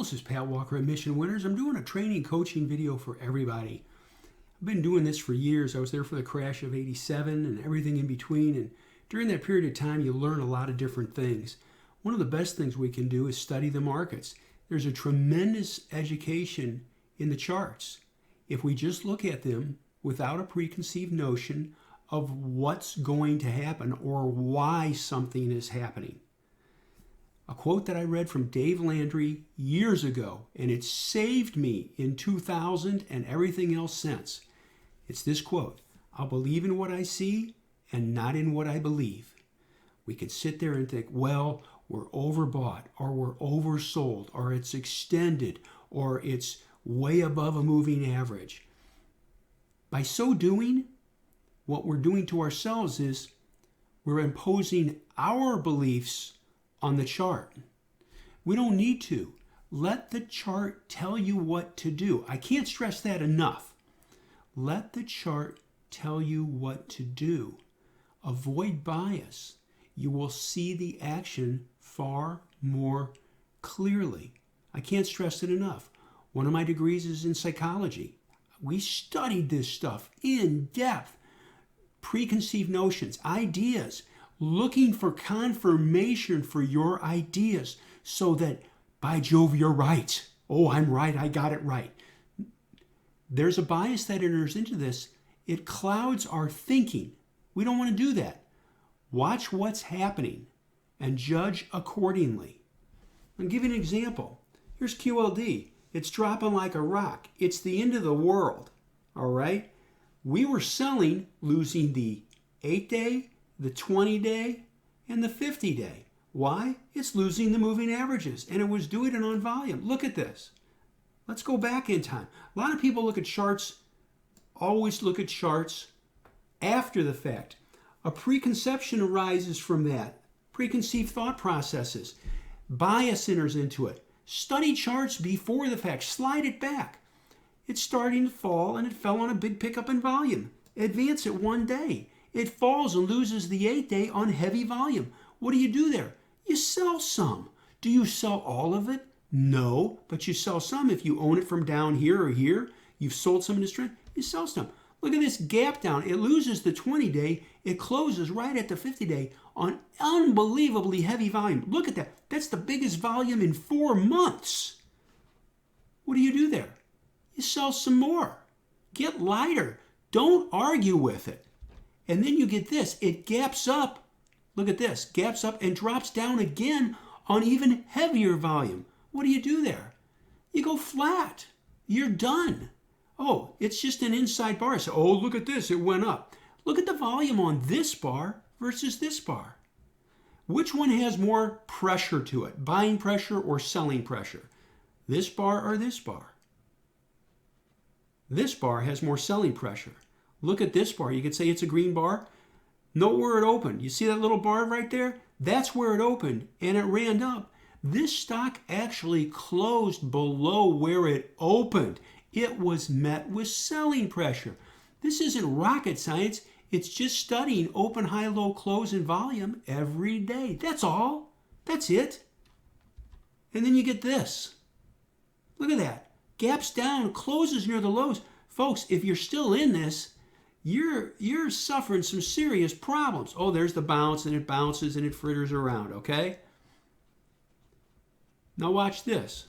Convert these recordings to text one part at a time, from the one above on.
this is Pat Walker at Mission Winners. I'm doing a training coaching video for everybody. I've been doing this for years. I was there for the crash of '87 and everything in between. And during that period of time, you learn a lot of different things. One of the best things we can do is study the markets. There's a tremendous education in the charts if we just look at them without a preconceived notion of what's going to happen or why something is happening. A quote that I read from Dave Landry years ago, and it saved me in 2000 and everything else since. It's this quote: "I'll believe in what I see and not in what I believe." We could sit there and think, well, we're overbought, or we're oversold, or it's extended, or it's way above a moving average. By so doing, what we're doing to ourselves is we're imposing our beliefs on the chart. We don't need to. Let the chart tell you what to do. I can't stress that enough. Let the chart tell you what to do. Avoid bias. You will see the action far more clearly. I can't stress it enough. One of my degrees is in psychology. We studied this stuff in depth. Preconceived notions, ideas, looking for confirmation for your ideas so that, by Jove, you're right. Oh, I'm right. I got it right. There's a bias that enters into this. It clouds our thinking. We don't want to do that. Watch what's happening and judge accordingly. I'll give you an example. Here's QLD. It's dropping like a rock. It's the end of the world. All right? We were selling, losing the 8-day, the 20-day, and the 50-day. Why? It's losing the moving averages, and it was doing it on volume. Look at this. Let's go back in time. A lot of people look at charts, always look at charts after the fact. A preconception arises from that. Preconceived thought processes. Bias enters into it. Study charts before the fact. Slide it back. It's starting to fall, and it fell on a big pickup in volume. Advance it one day. It falls and loses the 8-day on heavy volume. What do you do there? You sell some. Do you sell all of it? No, but you sell some. If you own it from down here or here, you've sold some in this trend, you sell some. Look at this gap down. It loses the 20-day. It closes right at the 50-day on unbelievably heavy volume. Look at that. That's the biggest volume in 4 months. What do you do there? You sell some more. Get lighter. Don't argue with it. And then you get this. It gaps up. Look at this. Gaps up and drops down again on even heavier volume. What do you do there? You go flat. You're done. Oh, it's just an inside bar. So, oh, look at this. It went up. Look at the volume on this bar versus this bar. Which one has more pressure to it? Buying pressure or selling pressure? This bar or this bar? This bar has more selling pressure. Look at this bar. You could say it's a green bar. Note where it opened. You see that little bar right there? That's where it opened, and it ran up. This stock actually closed below where it opened. It was met with selling pressure. This isn't rocket science. It's just studying open, high, low, close, and volume every day. That's all. That's it. And then you get this. Look at that. Gaps down, closes near the lows. Folks, if you're still in this, you're suffering some serious problems. Oh, there's the bounce, and it bounces, and it fritters around, okay? Now watch this.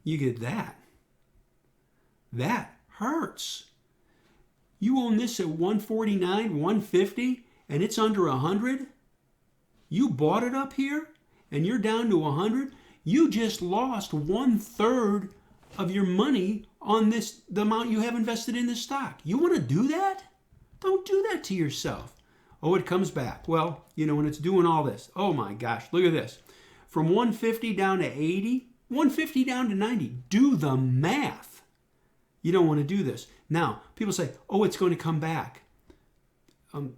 You get that. That hurts. You own this at 149, 150, and it's under 100. You bought it up here, and you're down to 100. You just lost 1/3 of your money on this, the amount you have invested in this stock. You want to do that? Don't do that to yourself. Oh, it comes back. Well, when it's doing all this. Oh my gosh, look at this. From 150 down to 80, 150 down to 90. Do the math. You don't want to do this. Now, people say, oh, it's going to come back. Do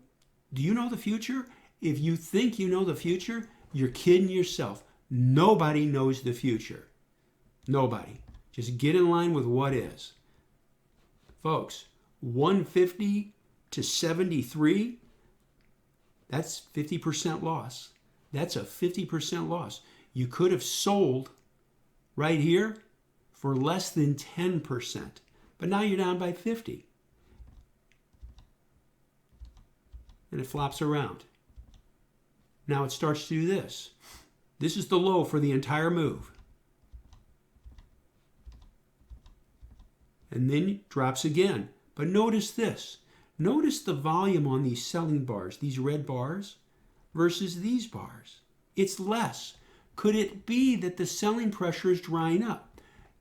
you know the future? If you think you know the future, you're kidding yourself. Nobody knows the future. Nobody. Just get in line with what is. Folks, 150 to 73, that's 50% loss. That's a 50% loss. You could have sold right here for less than 10%. But now you're down by 50. And it flops around. Now it starts to do this. This is the low for the entire move. And then it drops again. But notice this. Notice the volume on these selling bars, these red bars, versus these bars. It's less. Could it be that the selling pressure is drying up?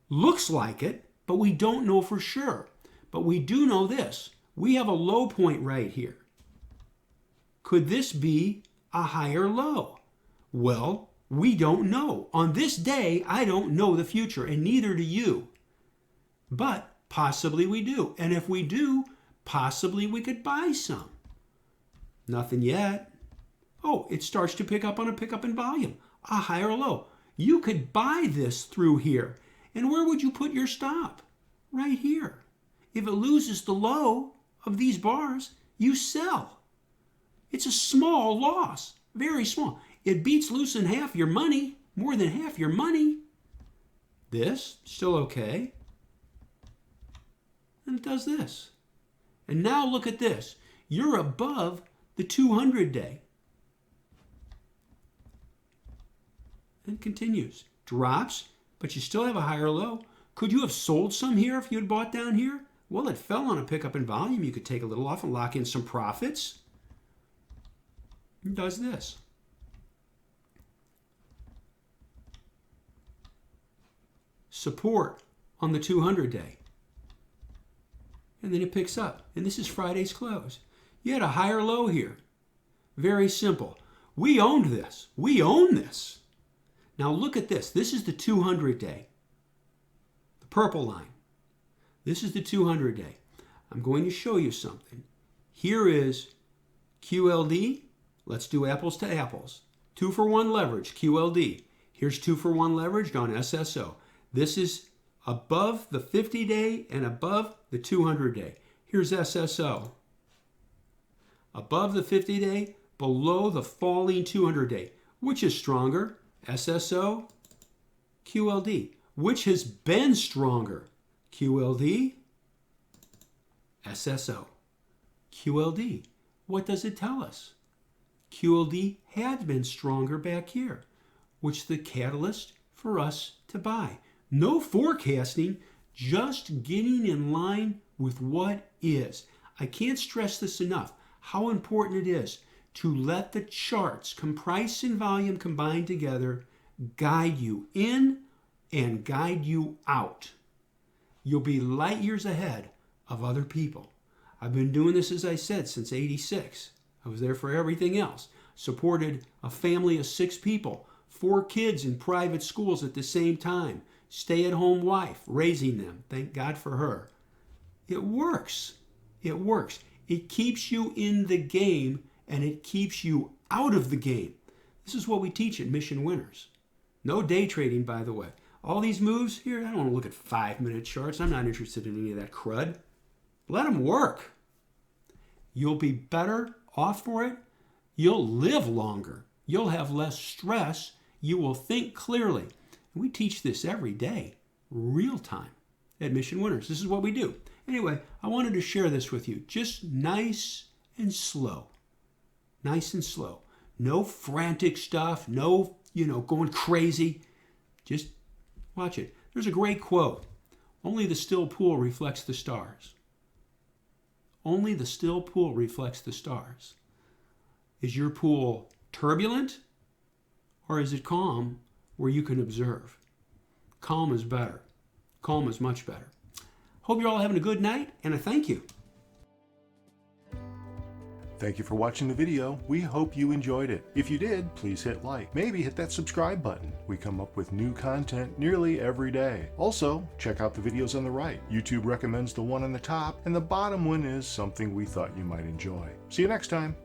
Looks like it, but we don't know for sure. But we do know this. We have a low point right here. Could this be a higher low? Well, we don't know. On this day, I don't know the future, and neither do you. But possibly we do. And if we do, possibly we could buy some. Nothing yet. Oh, it starts to pick up on a pickup in volume. A higher low. You could buy this through here. And where would you put your stop? Right here. If it loses the low of these bars, you sell. It's a small loss. Very small. It beats loose in half your money. More than half your money. This, still okay. And it does this. And now look at this. You're above the 200 day. And continues. Drops, but you still have a higher low. Could you have sold some here if you had bought down here? Well, it fell on a pickup in volume. You could take a little off and lock in some profits. It does this. Support on the 200 day. And then it picks up. And this is Friday's close. You had a higher low here. Very simple. We owned this. We own this. Now look at this. This is the 200 day. The purple line. This is the 200 day. I'm going to show you something. Here is QLD. Let's do apples to apples. 2-for-1 leverage, QLD. Here's 2-for-1 leveraged on SSO. This is above the 50 day and above the 200 day. Here's SSO. Above the 50 day, below the falling 200 day. Which is stronger? SSO, QLD. Which has been stronger? QLD, SSO, QLD. What does it tell us? QLD had been stronger back here, which is the catalyst for us to buy. No forecasting, just getting in line with what is. I can't stress this enough, how important it is to let the charts, price and volume combined together, guide you in and guide you out. You'll be light years ahead of other people. I've been doing this, as I said, since '86. I was there for everything else. Supported a family of 6 people, 4 kids in private schools at the same time. Stay-at-home wife, raising them. Thank God for her. It works. It works. It keeps you in the game, and it keeps you out of the game. This is what we teach at Mission Winners. No day trading, by the way. All these moves here, I don't want to look at 5-minute charts. I'm not interested in any of that crud. Let them work. You'll be better off for it. You'll live longer. You'll have less stress. You will think clearly. We teach this every day, real time, at Mission Winners. This is what we do. Anyway, I wanted to share this with you. Just nice and slow. Nice and slow. No frantic stuff. No, going crazy. Just watch it. There's a great quote. Only the still pool reflects the stars. Only the still pool reflects the stars. Is your pool turbulent, or is it calm where you can observe? Calm is better. Calm is much better. Hope you're all having a good night, and I thank you. Thank you for watching the video. We hope you enjoyed it. If you did, please hit like. Maybe hit that subscribe button. We come up with new content nearly every day. Also, check out the videos on the right. YouTube recommends the one on the top, and the bottom one is something we thought you might enjoy. See you next time.